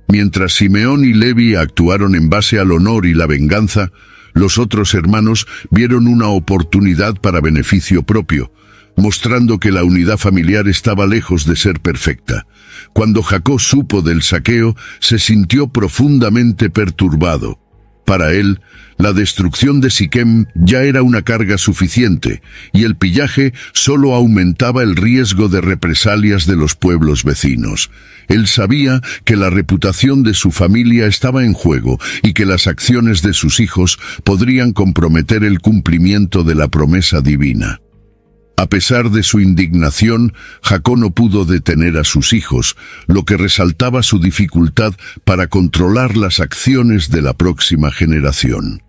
Mientras Simeón y Levi actuaron en base al honor y la venganza, los otros hermanos vieron una oportunidad para beneficio propio, mostrando que la unidad familiar estaba lejos de ser perfecta. Cuando Jacob supo del saqueo, se sintió profundamente perturbado. Para él, la destrucción de Siquem ya era una carga suficiente, y el pillaje solo aumentaba el riesgo de represalias de los pueblos vecinos. Él sabía que la reputación de su familia estaba en juego y que las acciones de sus hijos podrían comprometer el cumplimiento de la promesa divina. A pesar de su indignación, Jacob no pudo detener a sus hijos, lo que resaltaba su dificultad para controlar las acciones de la próxima generación.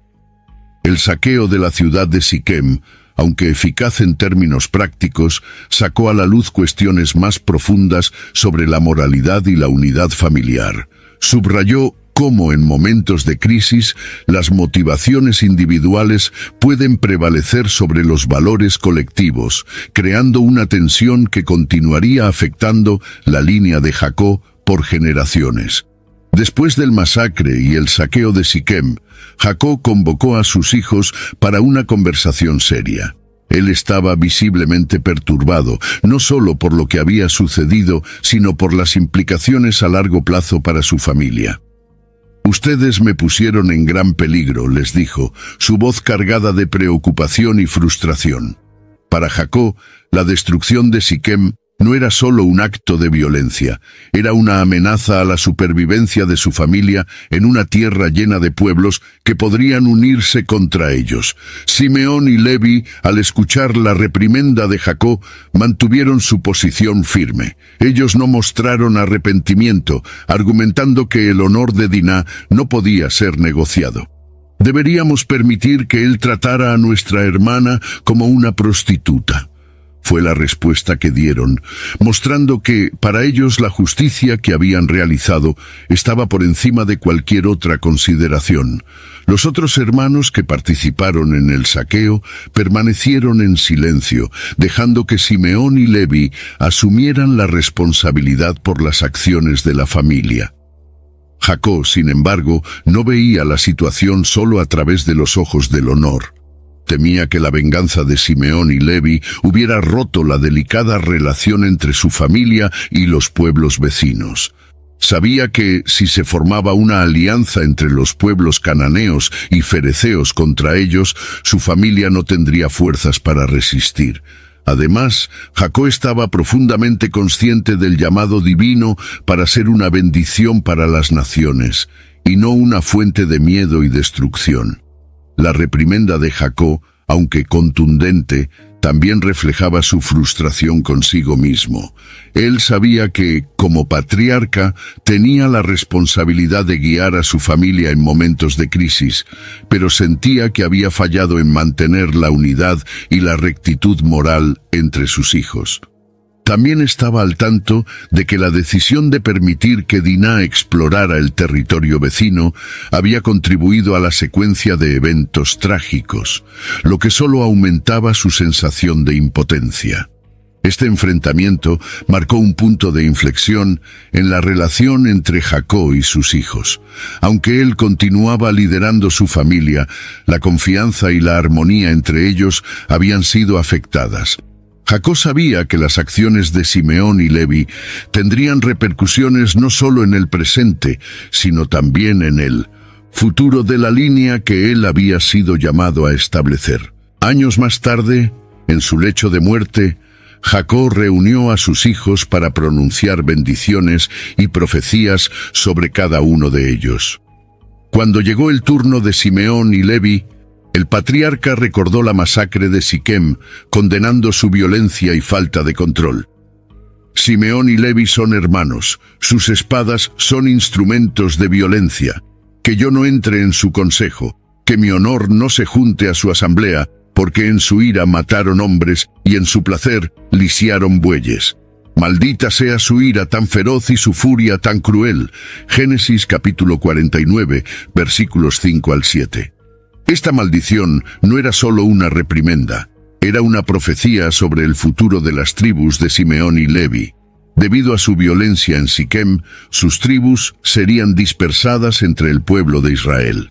El saqueo de la ciudad de Siquem, aunque eficaz en términos prácticos, sacó a la luz cuestiones más profundas sobre la moralidad y la unidad familiar. Subrayó cómo en momentos de crisis las motivaciones individuales pueden prevalecer sobre los valores colectivos, creando una tensión que continuaría afectando la línea de Jacob por generaciones. Después del masacre y el saqueo de Siquem, Jacob convocó a sus hijos para una conversación seria. Él estaba visiblemente perturbado, no solo por lo que había sucedido, sino por las implicaciones a largo plazo para su familia. «Ustedes me pusieron en gran peligro», les dijo, su voz cargada de preocupación y frustración. Para Jacob, la destrucción de Siquem no era solo un acto de violencia, era una amenaza a la supervivencia de su familia en una tierra llena de pueblos que podrían unirse contra ellos. Simeón y Levi, al escuchar la reprimenda de Jacob, mantuvieron su posición firme. Ellos no mostraron arrepentimiento, argumentando que el honor de Diná no podía ser negociado. «Deberíamos permitir que él tratara a nuestra hermana como una prostituta», fue la respuesta que dieron, mostrando que, para ellos, la justicia que habían realizado estaba por encima de cualquier otra consideración. Los otros hermanos que participaron en el saqueo permanecieron en silencio, dejando que Simeón y Levi asumieran la responsabilidad por las acciones de la familia. Jacob, sin embargo, no veía la situación solo a través de los ojos del honor. Temía que la venganza de Simeón y Levi hubiera roto la delicada relación entre su familia y los pueblos vecinos. Sabía que, si se formaba una alianza entre los pueblos cananeos y fereceos contra ellos, su familia no tendría fuerzas para resistir. Además, Jacob estaba profundamente consciente del llamado divino para ser una bendición para las naciones, y no una fuente de miedo y destrucción. La reprimenda de Jacob, aunque contundente, también reflejaba su frustración consigo mismo. Él sabía que, como patriarca, tenía la responsabilidad de guiar a su familia en momentos de crisis, pero sentía que había fallado en mantener la unidad y la rectitud moral entre sus hijos. También estaba al tanto de que la decisión de permitir que Diná explorara el territorio vecino había contribuido a la secuencia de eventos trágicos, lo que solo aumentaba su sensación de impotencia. Este enfrentamiento marcó un punto de inflexión en la relación entre Jacob y sus hijos. Aunque él continuaba liderando su familia, la confianza y la armonía entre ellos habían sido afectadas. Jacob sabía que las acciones de Simeón y Levi tendrían repercusiones no solo en el presente, sino también en el futuro de la línea que él había sido llamado a establecer. Años más tarde, en su lecho de muerte, Jacob reunió a sus hijos para pronunciar bendiciones y profecías sobre cada uno de ellos. Cuando llegó el turno de Simeón y Levi, el patriarca recordó la masacre de Siquem, condenando su violencia y falta de control. Simeón y Levi son hermanos, sus espadas son instrumentos de violencia. Que yo no entre en su consejo, que mi honor no se junte a su asamblea, porque en su ira mataron hombres y en su placer lisiaron bueyes. Maldita sea su ira tan feroz y su furia tan cruel. Génesis capítulo 49, versículos 5 al 7. Esta maldición no era solo una reprimenda, era una profecía sobre el futuro de las tribus de Simeón y Levi. Debido a su violencia en Siquem, sus tribus serían dispersadas entre el pueblo de Israel.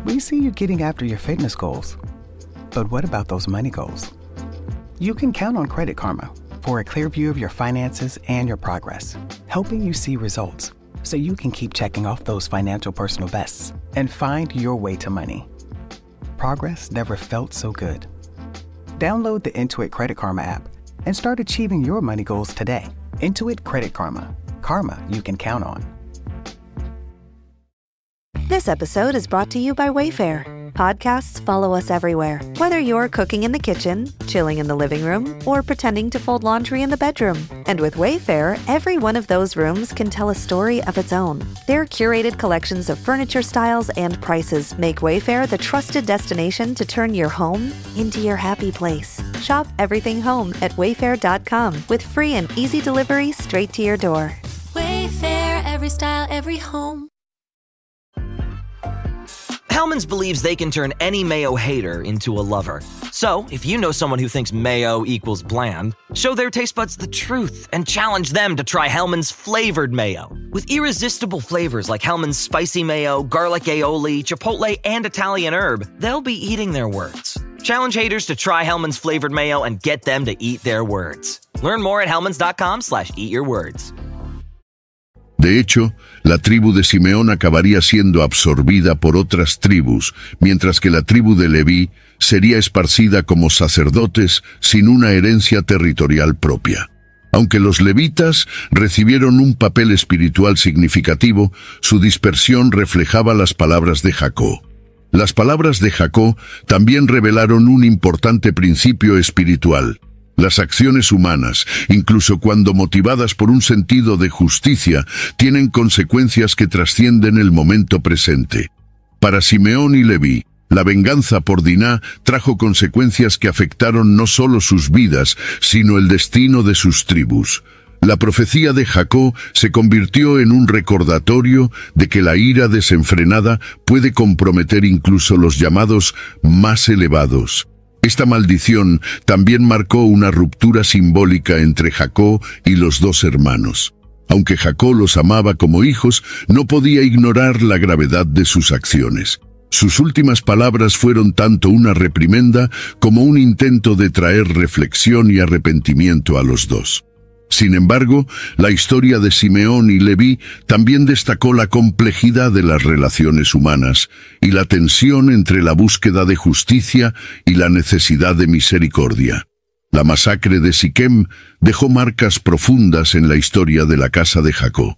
We see you getting after your fitness goals. But what about those money goals? You can count on Credit Karma for a clear view of your finances and your progress, helping you see results so you can keep checking off those financial personal bests and find your way to money. Progress never felt so good. Download the Intuit Credit Karma app and start achieving your money goals today. Intuit Credit Karma. Karma you can count on. This episode is brought to you by Wayfair. Podcasts follow us everywhere. Whether you're cooking in the kitchen, chilling in the living room, or pretending to fold laundry in the bedroom. And with Wayfair, every one of those rooms can tell a story of its own. Their curated collections of furniture styles and prices make Wayfair the trusted destination to turn your home into your happy place. Shop everything home at wayfair.com with free and easy delivery straight to your door. Wayfair, every style, every home. Hellmann's believes they can turn any mayo hater into a lover. So, if you know someone who thinks mayo equals bland, show their taste buds the truth and challenge them to try Hellmann's flavored mayo. With irresistible flavors like Hellmann's spicy mayo, garlic aioli, chipotle, and Italian herb, they'll be eating their words. Challenge haters to try Hellmann's flavored mayo and get them to eat their words. Learn more at hellmanns.com/eatyourwords. De hecho, la tribu de Simeón acabaría siendo absorbida por otras tribus, mientras que la tribu de Leví sería esparcida como sacerdotes sin una herencia territorial propia. Aunque los levitas recibieron un papel espiritual significativo, su dispersión reflejaba las palabras de Jacob. Las palabras de Jacob también revelaron un importante principio espiritual. Las acciones humanas, incluso cuando motivadas por un sentido de justicia, tienen consecuencias que trascienden el momento presente. Para Simeón y Leví, la venganza por Diná trajo consecuencias que afectaron no solo sus vidas, sino el destino de sus tribus. La profecía de Jacob se convirtió en un recordatorio de que la ira desenfrenada puede comprometer incluso los llamados más elevados. Esta maldición también marcó una ruptura simbólica entre Jacob y los dos hermanos. Aunque Jacob los amaba como hijos, no podía ignorar la gravedad de sus acciones. Sus últimas palabras fueron tanto una reprimenda como un intento de traer reflexión y arrepentimiento a los dos. Sin embargo, la historia de Simeón y Leví también destacó la complejidad de las relaciones humanas y la tensión entre la búsqueda de justicia y la necesidad de misericordia. La masacre de Siquem dejó marcas profundas en la historia de la casa de Jacob.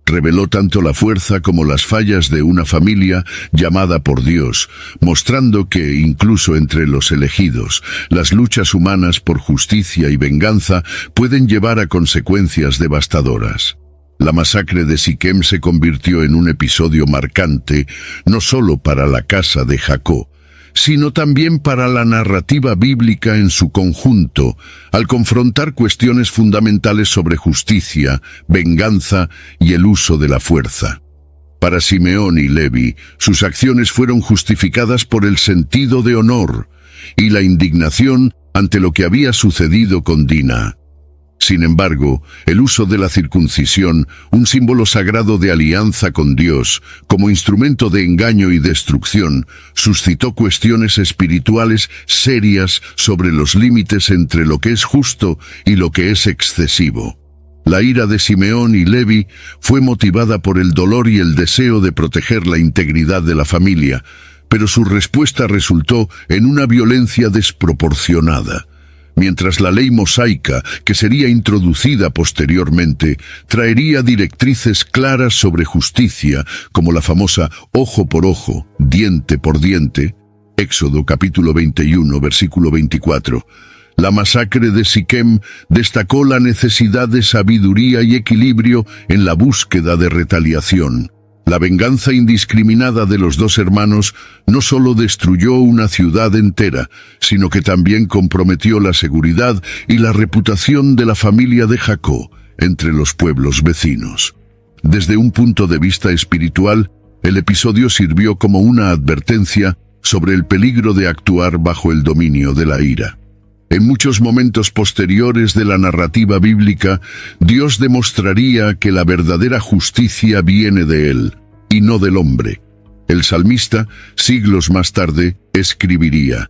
Reveló tanto la fuerza como las fallas de una familia llamada por Dios, mostrando que, incluso entre los elegidos, las luchas humanas por justicia y venganza pueden llevar a consecuencias devastadoras. La masacre de Siquem se convirtió en un episodio marcante, no solo para la casa de Jacob, sino también para la narrativa bíblica en su conjunto, al confrontar cuestiones fundamentales sobre justicia, venganza y el uso de la fuerza. Para Simeón y Leví, sus acciones fueron justificadas por el sentido de honor y la indignación ante lo que había sucedido con Dina. Sin embargo, el uso de la circuncisión, un símbolo sagrado de alianza con Dios, como instrumento de engaño y destrucción, suscitó cuestiones espirituales serias sobre los límites entre lo que es justo y lo que es excesivo. La ira de Simeón y Leví fue motivada por el dolor y el deseo de proteger la integridad de la familia, pero su respuesta resultó en una violencia desproporcionada. Mientras la ley mosaica, que sería introducida posteriormente, traería directrices claras sobre justicia, como la famosa ojo por ojo, diente por diente, Éxodo capítulo 21, versículo 24, la masacre de Siquem destacó la necesidad de sabiduría y equilibrio en la búsqueda de retaliación. La venganza indiscriminada de los dos hermanos no solo destruyó una ciudad entera, sino que también comprometió la seguridad y la reputación de la familia de Jacob entre los pueblos vecinos. Desde un punto de vista espiritual, el episodio sirvió como una advertencia sobre el peligro de actuar bajo el dominio de la ira. En muchos momentos posteriores de la narrativa bíblica, Dios demostraría que la verdadera justicia viene de Él, y no del hombre. El salmista, siglos más tarde, escribiría: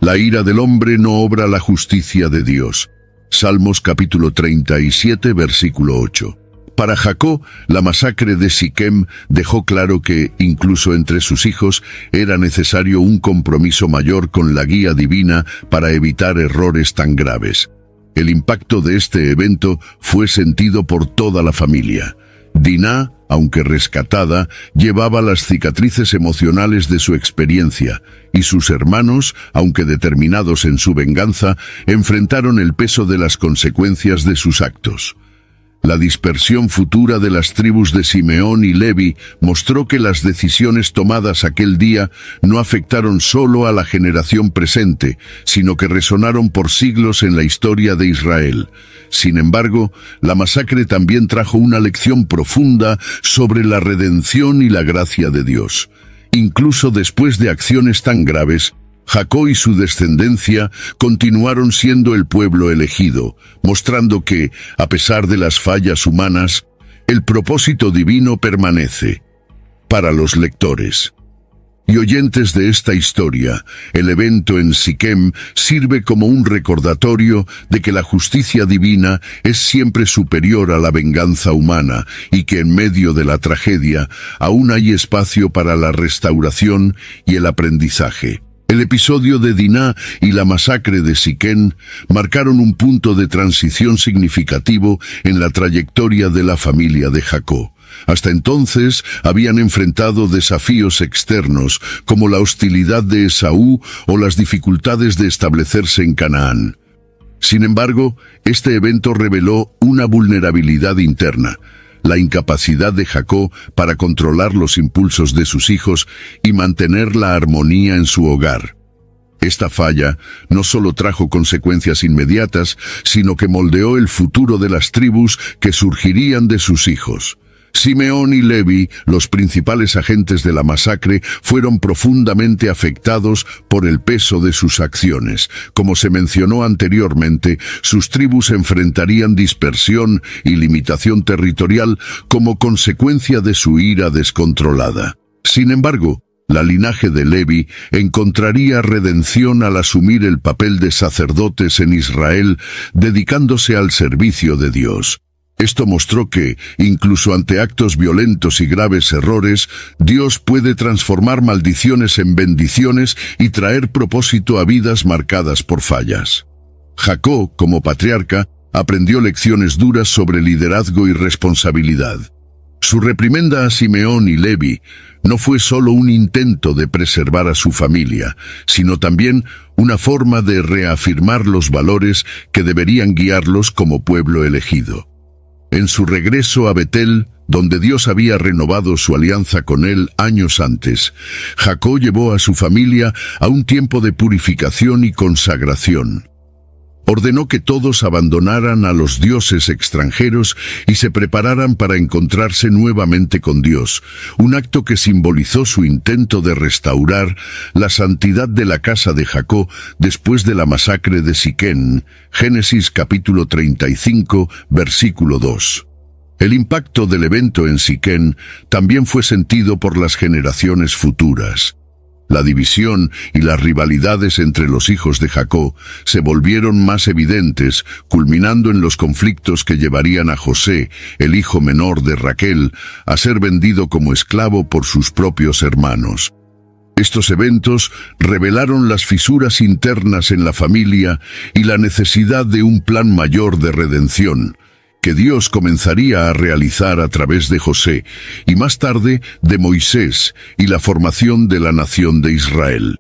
«La ira del hombre no obra la justicia de Dios». Salmos capítulo 37, versículo 8. Para Jacob, la masacre de Siquem dejó claro que, incluso entre sus hijos, era necesario un compromiso mayor con la guía divina para evitar errores tan graves. El impacto de este evento fue sentido por toda la familia. Diná, aunque rescatada, llevaba las cicatrices emocionales de su experiencia, y sus hermanos, aunque determinados en su venganza, enfrentaron el peso de las consecuencias de sus actos. La dispersión futura de las tribus de Simeón y Leví mostró que las decisiones tomadas aquel día no afectaron solo a la generación presente, sino que resonaron por siglos en la historia de Israel. Sin embargo, la masacre también trajo una lección profunda sobre la redención y la gracia de Dios. Incluso después de acciones tan graves, Jacob y su descendencia continuaron siendo el pueblo elegido, mostrando que, a pesar de las fallas humanas, el propósito divino permanece. Para los lectores y oyentes de esta historia, el evento en Siquem sirve como un recordatorio de que la justicia divina es siempre superior a la venganza humana y que en medio de la tragedia aún hay espacio para la restauración y el aprendizaje. El episodio de Diná y la masacre de Siquem marcaron un punto de transición significativo en la trayectoria de la familia de Jacob. Hasta entonces habían enfrentado desafíos externos como la hostilidad de Esaú o las dificultades de establecerse en Canaán. Sin embargo, este evento reveló una vulnerabilidad interna, la incapacidad de Jacob para controlar los impulsos de sus hijos y mantener la armonía en su hogar. Esta falla no solo trajo consecuencias inmediatas, sino que moldeó el futuro de las tribus que surgirían de sus hijos. Simeón y Leví, los principales agentes de la masacre, fueron profundamente afectados por el peso de sus acciones. Como se mencionó anteriormente, sus tribus enfrentarían dispersión y limitación territorial como consecuencia de su ira descontrolada. Sin embargo, La linaje de Levi encontraría redención al asumir el papel de sacerdotes en Israel, dedicándose al servicio de Dios. Esto mostró que, incluso ante actos violentos y graves errores, Dios puede transformar maldiciones en bendiciones y traer propósito a vidas marcadas por fallas. Jacob, como patriarca, aprendió lecciones duras sobre liderazgo y responsabilidad. Su reprimenda a Simeón y Levi no fue solo un intento de preservar a su familia, sino también una forma de reafirmar los valores que deberían guiarlos como pueblo elegido. En su regreso a Betel, donde Dios había renovado su alianza con él años antes, Jacob llevó a su familia a un tiempo de purificación y consagración. Ordenó que todos abandonaran a los dioses extranjeros y se prepararan para encontrarse nuevamente con Dios, un acto que simbolizó su intento de restaurar la santidad de la casa de Jacob después de la masacre de Siquén, Génesis capítulo 35, versículo 2. El impacto del evento en Siquén también fue sentido por las generaciones futuras. La división y las rivalidades entre los hijos de Jacob se volvieron más evidentes, culminando en los conflictos que llevarían a José, el hijo menor de Raquel, a ser vendido como esclavo por sus propios hermanos. Estos eventos revelaron las fisuras internas en la familia y la necesidad de un plan mayor de redención, que Dios comenzaría a realizar a través de José y más tarde de Moisés y la formación de la nación de Israel.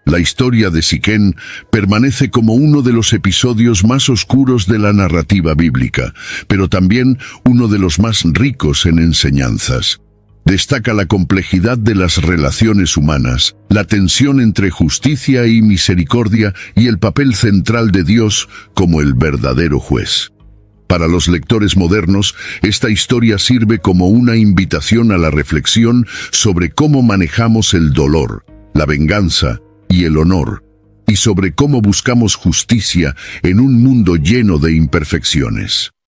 La historia de Siquén permanece como uno de los episodios más oscuros de la narrativa bíblica, pero también uno de los más ricos en enseñanzas. Destaca la complejidad de las relaciones humanas, la tensión entre justicia y misericordia y el papel central de Dios como el verdadero juez. Para los lectores modernos, esta historia sirve como una invitación a la reflexión sobre cómo manejamos el dolor, la venganza y el honor, y sobre cómo buscamos justicia en un mundo lleno de imperfecciones.